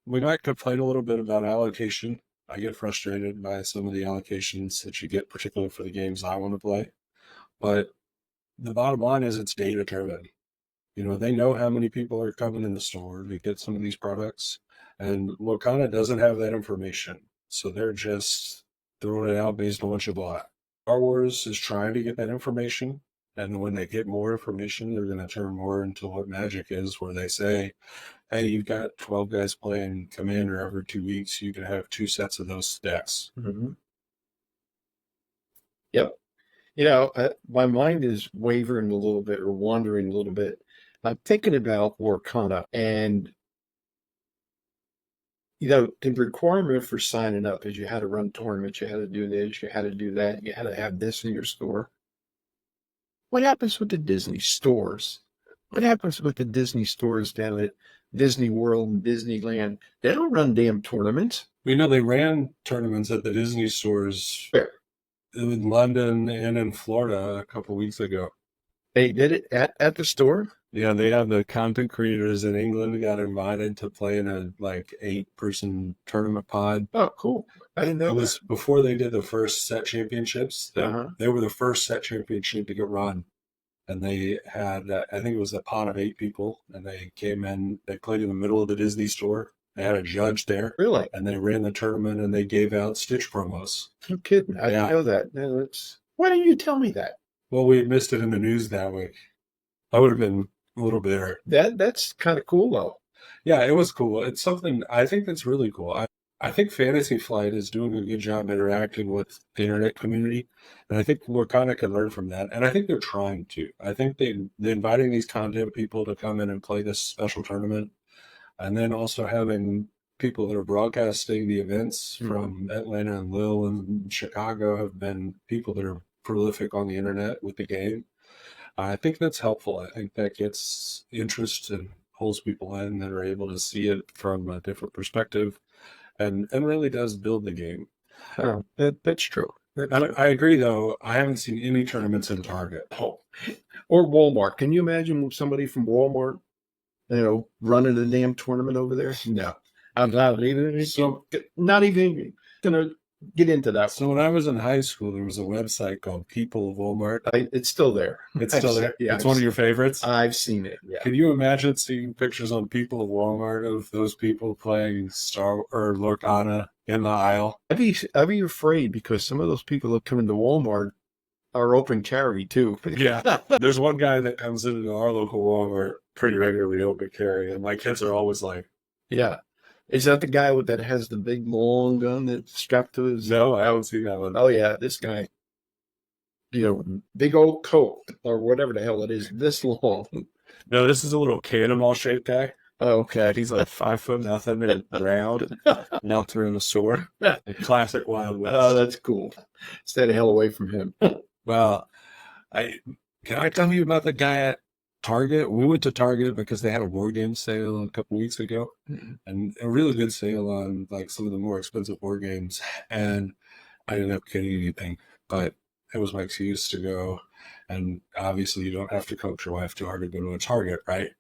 We might complain a little bit about allocation I get frustrated by some of the allocations that you get, particularly for the games I want to play. But the bottom line is it's data driven. They know how many people are coming in the store to get some of these products, and Lorcana doesn't have that information. So they're just throwing it out based on what you bought. Star Wars is trying to get that information, and when they get more information, they're going to turn more into what Magic is, where they say, hey, you've got 12 guys playing Commander every 2 weeks. You can have 2 sets of those decks. Mm-hmm. Yep. My mind is wavering a little bit or wandering a little bit. I'm thinking about Lorcana, and the requirement for signing up is you had to run tournaments, you had to do this, you had to do that, you had to have this in your store. What happens with the Disney stores? What happens with the Disney stores down at Disney World and Disneyland? They don't run damn tournaments. We know they ran tournaments at the Disney stores Where? in London and in Florida a couple weeks ago. They did it at the store? Yeah, they have the content creators in England got invited to play in a 8-person tournament pod. Oh, cool. I didn't know It was before they did the first set championships. They were the first set championship to get run. And they had, I think it was a pod of 8 people, and they came in, they played in the middle of the Disney store. They had a judge there. Really? And they ran the tournament, and they gave out Stitch promos. No kidding. I didn't know that. No, why didn't you tell me that? Well, we missed it in the news that week. I would have been a little bit there. That's kind of cool, though. Yeah, it was cool. It's something I think that's really cool. I think Fantasy Flight is doing a good job interacting with the internet community, and I think Lurkana can learn from that. And I think they're trying to. I think they're inviting these content people to come in and play this special tournament, and then also having people that are broadcasting the events from Atlanta and Lille and Chicago have been people that are prolific on the internet with the game. I think that's helpful. I think that gets interest and pulls people in that are able to see it from a different perspective, and really does build the game. That's true. I agree, though. I haven't seen any tournaments in Target. Oh. Or Walmart. Can you imagine somebody from Walmart, running a damn tournament over there? No. I'm not even going to get into that. So when I was in high school, there was a website called People of Walmart. It's still there. It's still there? Yeah, it's one of your favorites? I've seen it, yeah. Can you imagine seeing pictures on People of Walmart of those people playing Lorcana in the aisle? I'd be afraid because some of those people that come into Walmart are open carry, too. Yeah. There's one guy that comes into our local Walmart pretty regularly open carry, and my kids are always like... Yeah. Is that the guy that has the big long gun that's strapped to his... No, I haven't seen that one. Oh, yeah, this guy. Big old coat, or whatever the hell it is, this long. No, this is a little cannonball-shaped guy. Oh, okay. He's like 5 foot nothing and round, melter in the store. Classic Wild West. Oh, that's cool. Stay the hell away from him. Well, can I tell you about the guy at Target? We went to Target because they had a board game sale a couple weeks ago, and a really good sale on some of the more expensive board games. And I didn't end up getting anything, but it was my excuse to go. And obviously, you don't have to coach your wife too hard to go to a Target, right?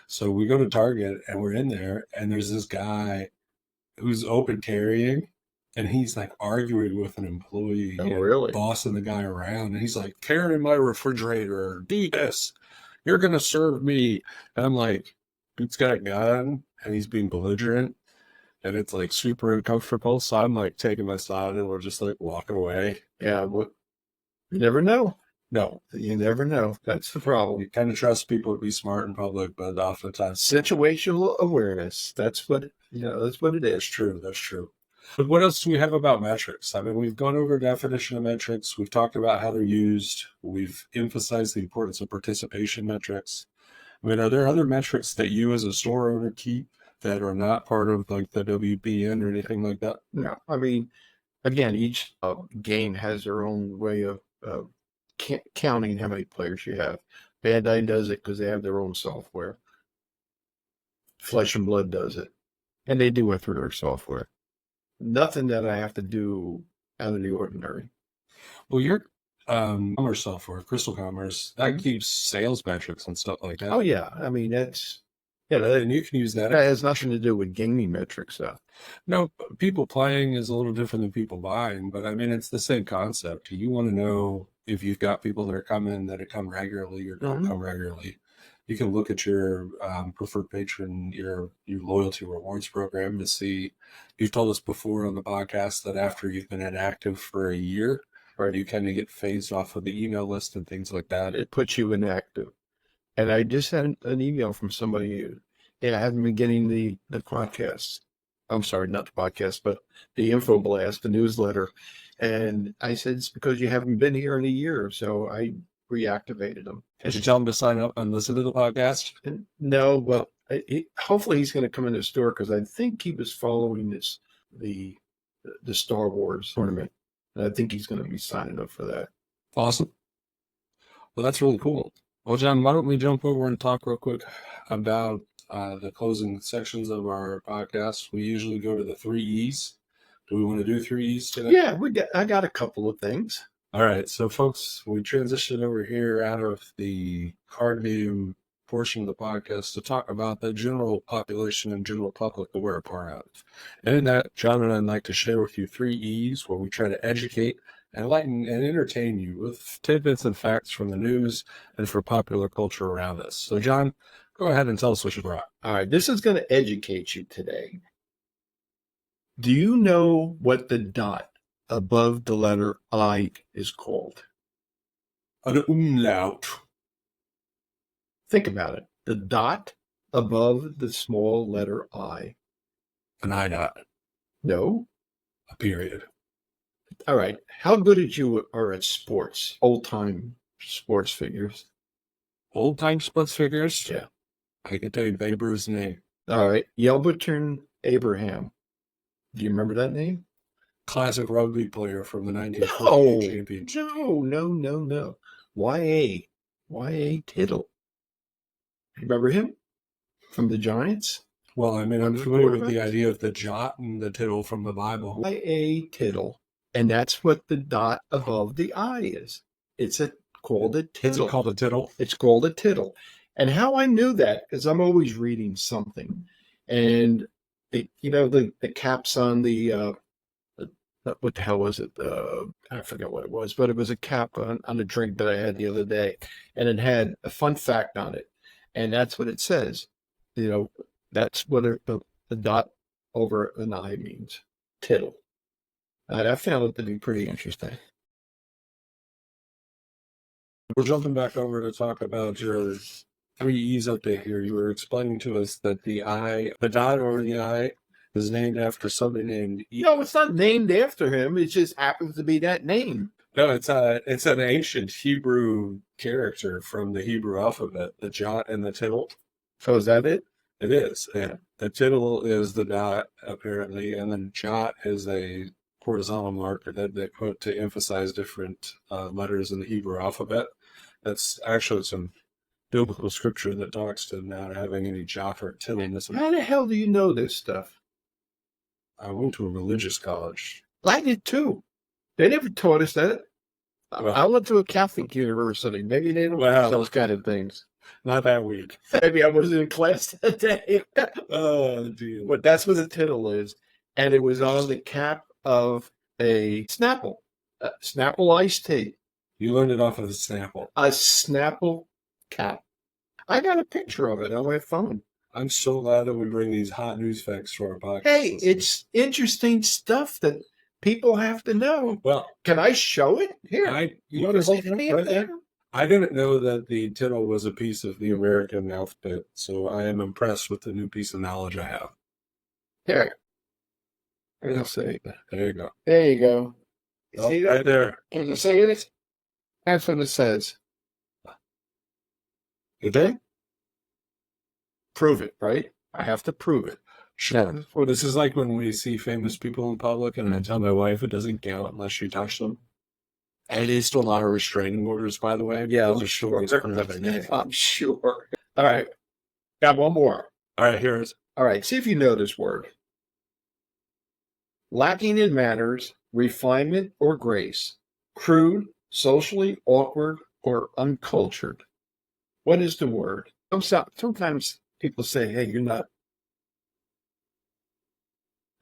So we go to Target, and we're in there, and there's this guy who's open carrying, and he's arguing with an employee, really? Bossing the guy around, and he's like, carrying my refrigerator, do this. You're going to serve me. And I'm like, dude's got a gun, and he's being belligerent, and it's super uncomfortable. So I'm taking my side, and we're just walking away. Yeah, but you never know. No. You never know. That's the problem. You kind of trust people to be smart in public, but oftentimes... Situational awareness. That's what it is. That's true. That's true. But what else do we have about metrics? I mean, we've gone over definition of metrics. We've talked about how they're used. We've emphasized the importance of participation metrics. I mean, are there other metrics that you as a store owner keep that are not part of the WBN or anything like that? No. I mean, again, each game has their own way of counting how many players you have. Bandai does it because they have their own software. Flesh and Blood does it. And they do it through their software. Nothing that I have to do out of the ordinary. Well, your commerce software, Crystal Commerce, that keeps sales metrics and stuff like that. Oh, yeah. I mean, that's Yeah, and you can use that. That has nothing to do with gaming metrics, though. No, people playing is a little different than people buying, but I mean, it's the same concept. You want to know if you've got people that are coming that come regularly or don't come regularly. You can look at your preferred patron, your loyalty rewards program to see. You've told us before on the podcast that after you've been inactive for a year, Right. you kind of get phased off of the email list and things like that. It puts you inactive. And I just had an email from somebody. I haven't been getting the podcasts. I'm sorry, not the podcast, but the info blast, the newsletter. And I said, it's because you haven't been here in a year. So I reactivated them. Did you tell them to sign up and listen to the podcast? And no, well, hopefully he's going to come in the store because I think he was following the Star Wars tournament. And I think he's going to be signing up for that. Awesome. Well, that's really cool. Well, John, why don't we jump over and talk real quick about the closing sections of our podcast? We usually go to the 3 E's. Do we want to do 3 E's today? Yeah, I got a couple of things. All right. So, folks, we transitioned over here out of the card game portion of the podcast to talk about the general population and general public that we're a part of. And in that, John and I like to share with you 3 E's where we try to educate, enlighten, and entertain you with tidbits and facts from the news and for popular culture around us. So, John, go ahead and tell us what you brought. All right, this is going to educate you today. Do you know what the dot above the letter I is called? An umlaut. Think about it. The dot above the small letter I. An I dot. No. A period. All right. How good you are at sports, old-time sports figures? Old-time sports figures? Yeah. I can tell you Babe Ruth's name. All right. Yelverton Abraham. Do you remember that name? Classic rugby player from the 1940 championship. No. YA Tittle. Remember him? From the Giants? Well, I mean, I'm familiar with the idea of the jot and the tittle from the Bible. YA Tittle. And that's what the dot above the I is. It's called a tittle. It's called a tittle? It's called a tittle. And how I knew that, because I'm always reading something. And, the caps on the, what the hell was it? I forget what it was, but it was a cap on a drink that I had the other day. And it had a fun fact on it. And that's what it says. That's what the dot over an I means. Tittle. I found it to be pretty interesting. We're jumping back over to talk about your 3 E's update here. You were explaining to us that the dot over the I is named after somebody named E. No, it's not named after him. It just happens to be that name. No, it's an ancient Hebrew character from the Hebrew alphabet, the jot and the tittle. So is that it? It is. Yeah. The tittle is the dot, apparently, and then jot is a horizontal marker that they put to emphasize different letters in the Hebrew alphabet. That's actually some biblical scripture that talks to not having any jot or tittle in this. How the hell do you know this stuff? I went to a religious college. I did too. They never taught us that. Well, I went to a Catholic university. Maybe they don't teach those kind of things. Not that week. Maybe I wasn't in class that day. Oh, dear. But that's what the tittle is. And it was on the cap of a Snapple. Snapple iced tea. You learned it off of the Snapple. A Snapple cap. I got a picture of it on my phone. I'm so glad that we bring these hot news facts to our podcast. Hey, it's interesting stuff that people have to know. Well, can I show it? Here. I didn't know that the tittle was a piece of the American alphabet, so I am impressed with the new piece of knowledge I have. Here. I'll say. There you go. There you go. You see that? Right there. Can you see it? That's what it says. Okay? Prove it, right? I have to prove it. Sure. Well, this is like when we see famous people in public, and I tell my wife it doesn't count unless you touch them. And it is still not a restraining orders, by the way. Yeah, I'm sure. I'm sure. All right. Got one more. All right, here it is. All right. See if you know this word. Lacking in manners, refinement, or grace. Crude, socially awkward, or uncultured. What is the word? Sometimes people say, hey, you're not.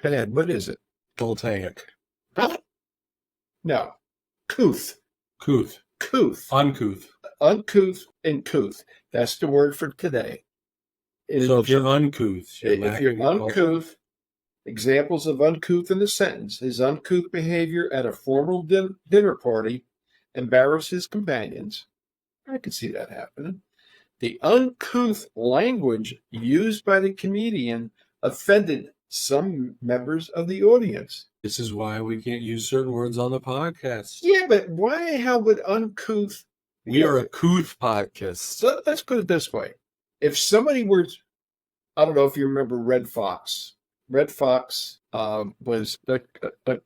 Ed, what is it? Voltaic. No. Couth. Couth. Couth. Uncouth. Uncouth and couth. That's the word for today. So if you're uncouth, if you're uncouth, examples of uncouth in the sentence: his uncouth behavior at a formal dinner party embarrassed his companions. I could see that happening. The uncouth language used by the comedian offended some members of the audience. This is why we can't use certain words on the podcast. Yeah, but why? How would uncouth? We are a couth podcast. So let's put it this way: if somebody were, I don't know if you remember Red Fox. Red Fox was a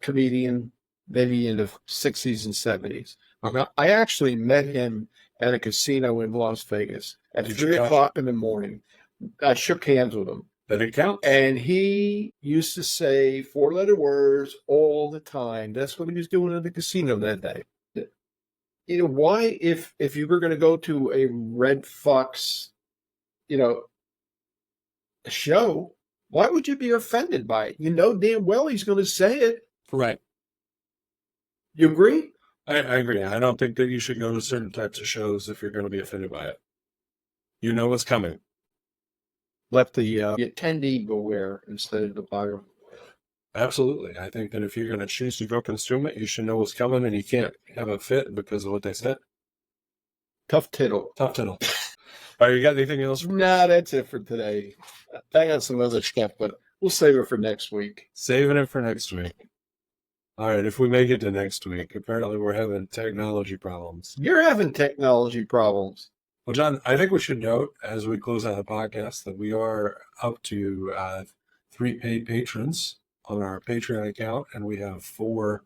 comedian, maybe in the 60s and 70s. I actually met him at a casino in Las Vegas at 3 o'clock in the morning. I shook hands with him. That it counts. And he used to say 4-letter words all the time. That's what he was doing at the casino that day. You know, why, if you were going to go to a Red Fox, show, why would you be offended by it? You know damn well he's going to say it. Right. You agree? I agree. I don't think that you should go to certain types of shows if you're going to be offended by it. You know what's coming. Let the attendee beware instead of the buyer. Absolutely. I think that if you're going to choose to go consume it, you should know what's coming, and you can't have a fit because of what they said. Tough tittle. Tough tittle. All right, you got anything else? Nah, that's it for today. I got some other stuff, but we'll save it for next week. Saving it for next week. All right, if we make it to next week, apparently we're having technology problems. You're having technology problems. Well, John, I think we should note as we close out the podcast that we are up to 3 paid patrons on our Patreon account, and we have 4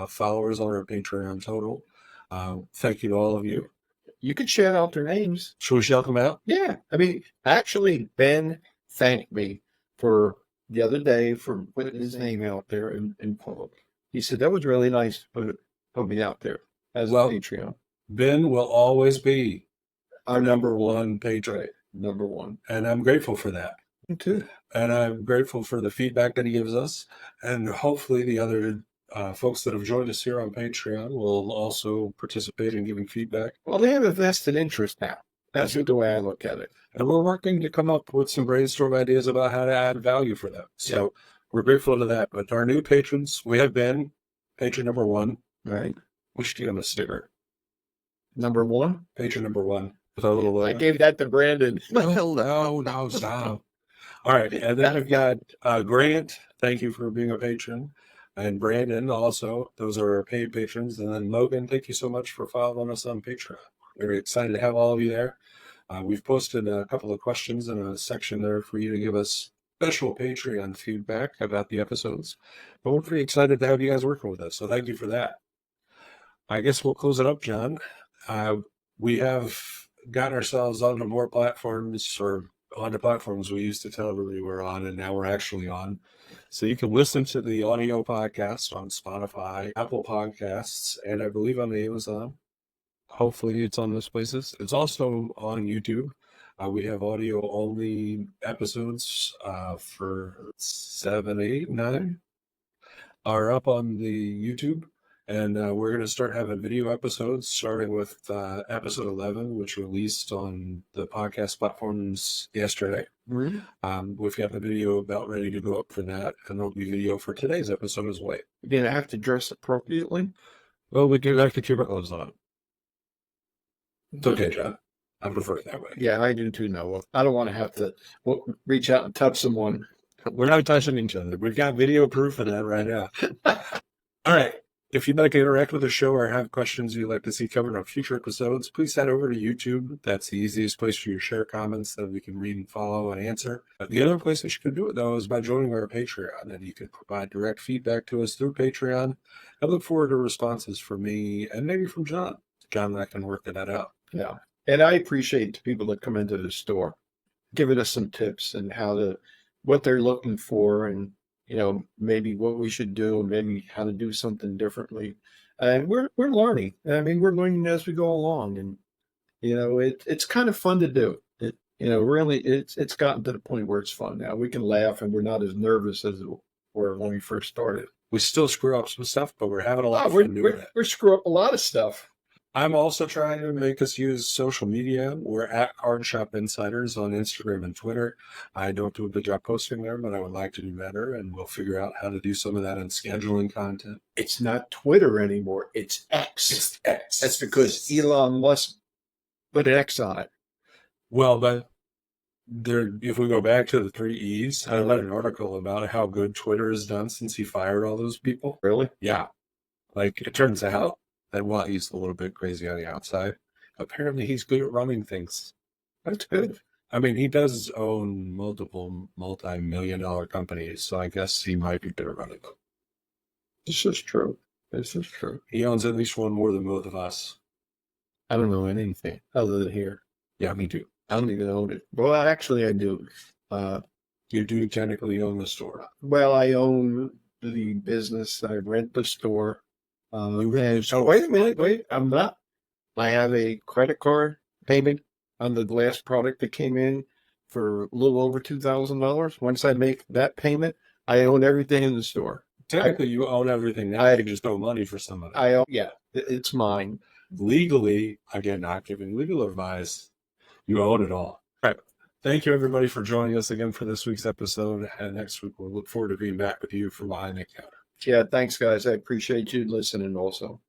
followers on our Patreon total. Thank you to all of you. You can shout out their names. Should we shout them out? Yeah. I mean, actually, Ben thanked me for the other day for putting his name out there in public. He said that was really nice to put me out there as a Patreon. Ben will always be our number one patron. Right, number one. And I'm grateful for that. Me too. And I'm grateful for the feedback that he gives us. And hopefully the other folks that have joined us here on Patreon will also participate in giving feedback. Well, they have a vested interest now. That's the way I look at it. And we're working to come up with some brainstorm ideas about how to add value for them. So we're grateful to that. But our new patrons, we have been patron number 1. Right. We should give him a sticker. Number 1? Patron number 1. With a little. I gave that to Brandon. No, stop. All right. And then I've got Grant. Thank you for being a patron. And Brandon also. Those are our paid patrons. And then Logan, thank you so much for following us on Patreon. Very excited to have all of you there. We've posted a couple of questions in a section there for you to give us special Patreon feedback about the episodes. But we're pretty excited to have you guys working with us. So thank you for that. I guess we'll close it up, John. We have gotten ourselves onto more platforms, or onto platforms we used to tell everybody we're on, and now we're actually on. So you can listen to the audio podcast on Spotify, Apple Podcasts, and I believe on the Amazon. Hopefully it's on those places. It's also on YouTube. We have audio-only episodes for 7, 8, 9 are up on the YouTube. And we're going to start having video episodes, starting with episode 11, which released on the podcast platforms yesterday. Really? We've got the video about ready to go up for that, and there'll be video for today's episode as well. Did I have to dress appropriately? Well, we do have to keep our clothes on. It's okay, John. I prefer it that way. Yeah, I do too, Noah. I don't want to have to reach out and touch someone. We're not touching each other. We've got video proof of that right now. All right. If you'd like to interact with the show or have questions you'd like to see covered on future episodes, please head over to YouTube. That's the easiest place for you to share comments that we can read and follow and answer. The other place that you can do it, though, is by joining our Patreon, and you can provide direct feedback to us through Patreon. I look forward to responses from me and maybe from John. John and I can work that out. Yeah. And I appreciate the people that come into the store, giving us some tips and what they're looking for, and maybe what we should do, and maybe how to do something differently. And we're learning. I mean, we're learning as we go along, and it's kind of fun to do. Really, it's gotten to the point where it's fun now. We can laugh, and we're not as nervous as we were when we first started. We still screw up some stuff, but we're having a lot of fun doing it. We're screw up a lot of stuff. I'm also trying to make us use social media. We're at Card Shop Insiders on Instagram and Twitter. I don't do a good job posting there, but I would like to do better, and we'll figure out how to do some of that in scheduling content. It's not Twitter anymore. It's X. It's X. That's because Elon Musk put an X on it. Well, but if we go back to the 3 E's, I read an article about how good Twitter has done since he fired all those people. Really? Yeah. Like, it turns out that while he's a little bit crazy on the outside, apparently he's good at running things. That's good. I mean, he does own multiple multi-million-dollar companies, so I guess he might be good at running them. This is true. This is true. He owns at least one more than both of us. I don't know anything other than here. Yeah, me too. I don't even own it. Well, actually, I do. You do technically own the store. Well, I own the business. I rent the store. You So wait a minute. Wait, I'm not. I have a credit card payment on the last product that came in for a little over $2,000. Once I make that payment, I own everything in the store. Technically, you own everything now. You just owe money for some of it. Yeah, it's mine. Legally, again, not giving legal advice, you own it all. All right. Thank you, everybody, for joining us again for this week's episode. And next week, we'll look forward to being back with you for Behind the Counter. Yeah, thanks, guys. I appreciate you listening also.